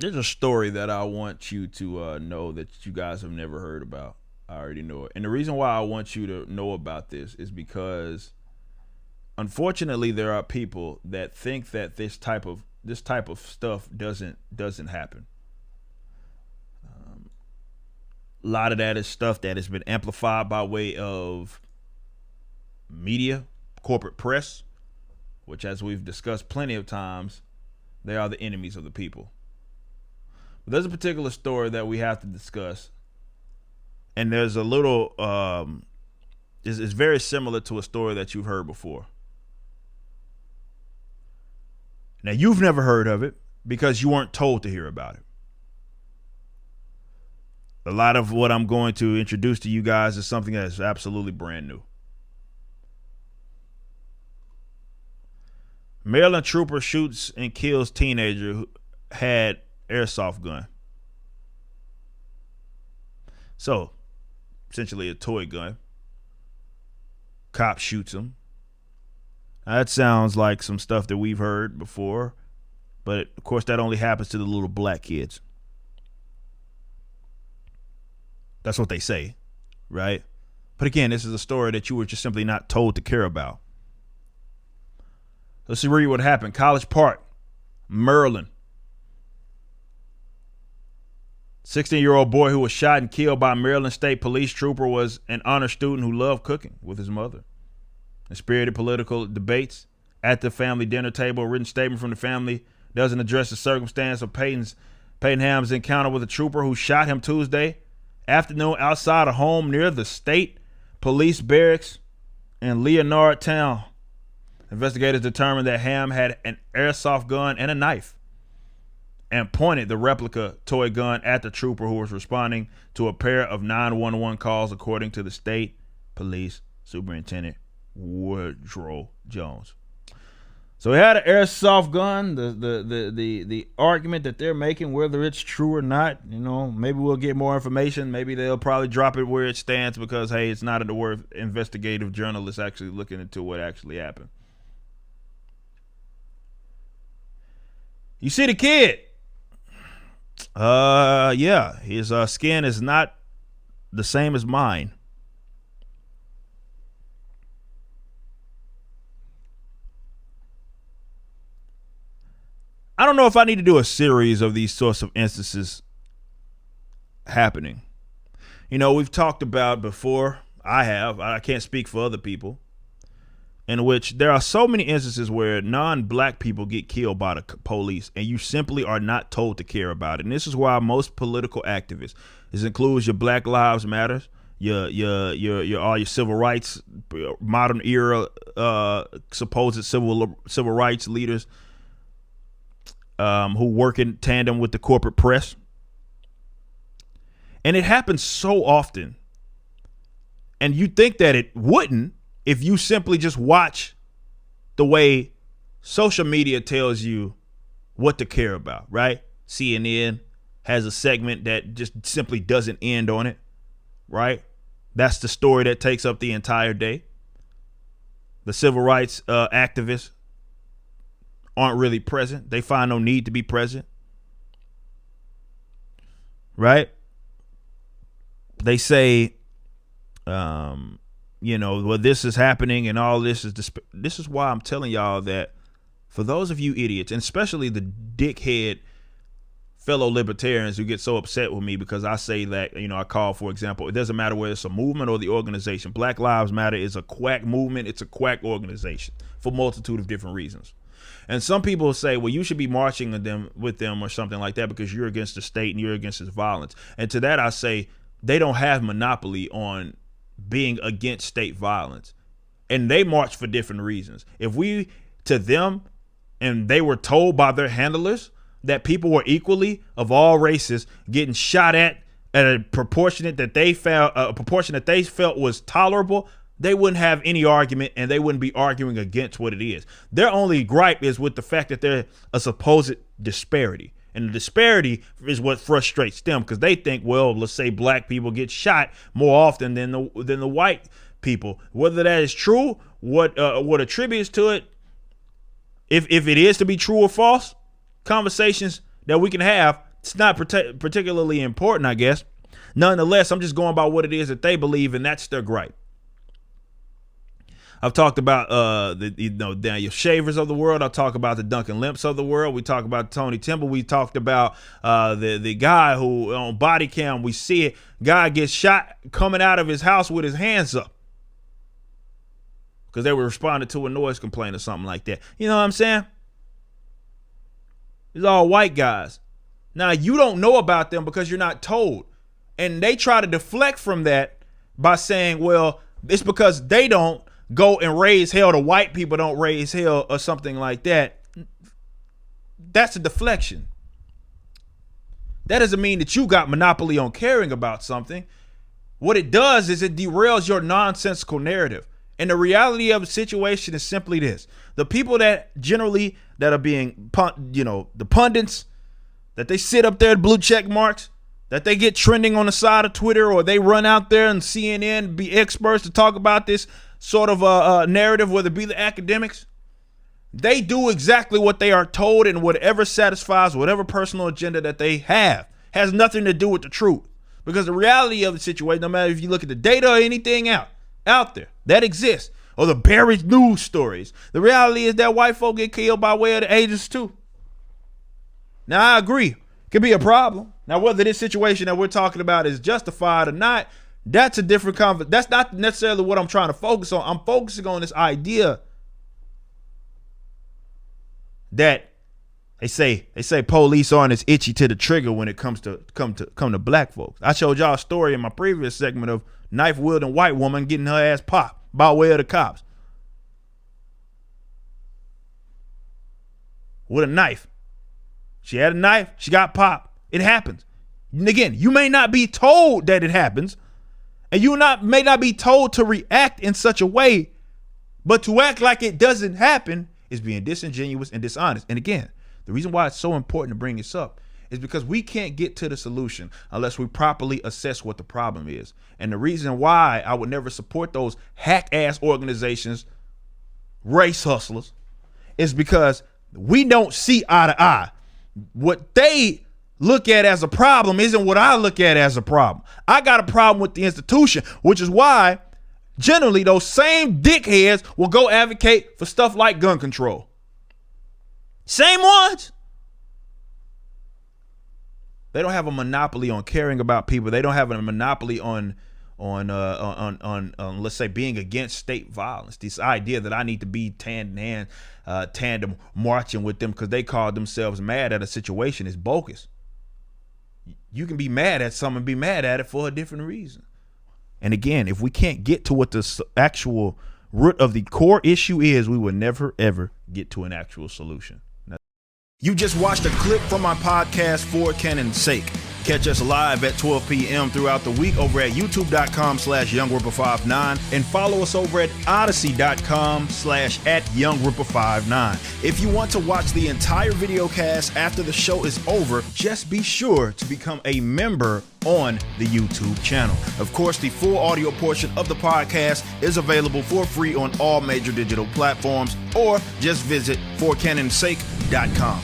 There's a story that I want you to know that you guys have never heard about. I already know it. And the reason why I want you to know about this is because unfortunately there are people that think that this type of stuff doesn't happen. A lot of that is stuff that has been amplified by way of media, corporate press, which as we've discussed plenty of times, they are the enemies of the people. But there's a particular story that we have to discuss, and there's a little is very similar to a story that you've heard before. Now you've never heard of it because you weren't told to hear about it. A lot of what I'm going to introduce to you guys is something that is absolutely brand new. Maryland trooper shoots and kills teenager who had airsoft gun. So, essentially a toy gun. Cop shoots him. Now, that sounds like some stuff that we've heard before, but of course that only happens to the little black kids. That's what they say, right? But again, this is a story that you were just simply not told to care about. Let's see what happened. College Park, Maryland. 16-year-old boy who was shot and killed by Maryland State Police trooper was an honor student who loved cooking with his mother. In spirited political debates at the family dinner table, a written statement from the family doesn't address the circumstance of Peyton Ham's encounter with a trooper who shot him Tuesday afternoon outside a home near the state police barracks in Leonard Town. Investigators determined that Ham had an airsoft gun and a knife and pointed the replica toy gun at the trooper who was responding to a pair of 911 calls, according to the state police superintendent, Woodrow Jones. So he had an airsoft gun. The argument that they're making, whether it's true or not, maybe we'll get more information. Maybe they'll probably drop it where it stands because, hey, it's not worth investigative journalists actually looking into what actually happened. You see the kid? Yeah, his skin is not the same as mine. I don't know if I need to do a series of these sorts of instances happening. We've talked about before, I can't speak for other people, in which there are so many instances where non-black people get killed by the police and you simply are not told to care about it. And this is why most political activists, this includes your Black Lives Matters, your all your civil rights, modern era supposed civil rights leaders who work in tandem with the corporate press. And it happens so often. And you think that it wouldn't if you simply just watch the way social media tells you what to care about, right? CNN has a segment that just simply doesn't end on it, right? That's the story that takes up the entire day. The civil rights activists aren't really present. They find no need to be present, right? They say, well, this is happening and all this is this is why I'm telling y'all that for those of you idiots, and especially the dickhead fellow libertarians who get so upset with me because I say that, I call, for example, it doesn't matter whether it's a movement or the organization. Black Lives Matter is a quack movement. It's a quack organization for a multitude of different reasons. And some people say, well, you should be marching with them or something like that because you're against the state and you're against its violence. And to that I say, they don't have monopoly on being against state violence, and they march for different reasons. If we to them and they were told by their handlers that people were equally of all races getting shot at a proportion that they felt was tolerable, they wouldn't have any argument and they wouldn't be arguing against what it is. Their only gripe is with the fact that there's a supposed disparity. And the disparity is what frustrates them because they think, well, let's say black people get shot more often than the white people. Whether that is true, what attributes to it, if it is to be true or false, conversations that we can have It's not particularly important, I guess. Nonetheless, I'm just going by what it is that they believe, and that's their gripe. I've talked about the Daniel Shavers of the world. I'll talk about the Duncan Limps of the world. We talk about Tony Temple. We talked about the guy who on body cam, we see it. Guy gets shot coming out of his house with his hands up because they were responding to a noise complaint or something like that. You know what I'm saying? It's all white guys. Now, you don't know about them because you're not told. And they try to deflect from that by saying, well, it's because they don't go and raise hell. The white people don't raise hell or something like that. That's a deflection. That doesn't mean that you got monopoly on caring about something. What it does is it derails your nonsensical narrative. And the reality of the situation is simply this. The people that are being, the pundits, that they sit up there at blue check marks, that they get trending on the side of Twitter, or they run out there and CNN, be experts to talk about this sort of a narrative, whether it be the academics, they do exactly what they are told, and whatever satisfies whatever personal agenda that they have has nothing to do with the truth. Because the reality of the situation, no matter if you look at the data or anything out there that exists, or the buried news stories, the reality is that white folk get killed by way of the agents too. Now, I agree. It could be a problem. Now, whether this situation that we're talking about is justified or not, that's a different conversation. That's not necessarily what I'm trying to focus on. I'm focusing on this idea that they say police aren't as itchy to the trigger when it comes to come to black folks. I showed y'all a story in my previous segment of knife wielding white woman getting her ass popped by way of the cops with a knife. She had a knife. She got popped. It happens. And again, you may not be told that it happens, and you may not be told to react in such a way, but to act like it doesn't happen is being disingenuous and dishonest. And again, the reason why it's so important to bring this up is because we can't get to the solution unless we properly assess what the problem is. And the reason why I would never support those hack-ass organizations, race hustlers, is because we don't see eye to eye. What they look at as a problem isn't what I look at as a problem. I got a problem with the institution, which is why generally those same dickheads will go advocate for stuff like gun control. Same ones. They don't have a monopoly on caring about people. They don't have a monopoly on let's say being against state violence. This idea that I need to be tandem marching with them because they call themselves mad at a situation is bogus. You can be mad at something and be mad at it for a different reason. And again, if we can't get to what the actual root of the core issue is, we will never, ever get to an actual solution. You just watched a clip from my podcast, For Canon's Sake. Catch us live at 12 p.m. throughout the week over at youtube.com/YoungRipper59 and follow us over at odyssey.com/@YoungRipper59. If you want to watch the entire video cast after the show is over, just be sure to become a member on the YouTube channel. Of course, the full audio portion of the podcast is available for free on all major digital platforms, or just visit forcanonsake.com.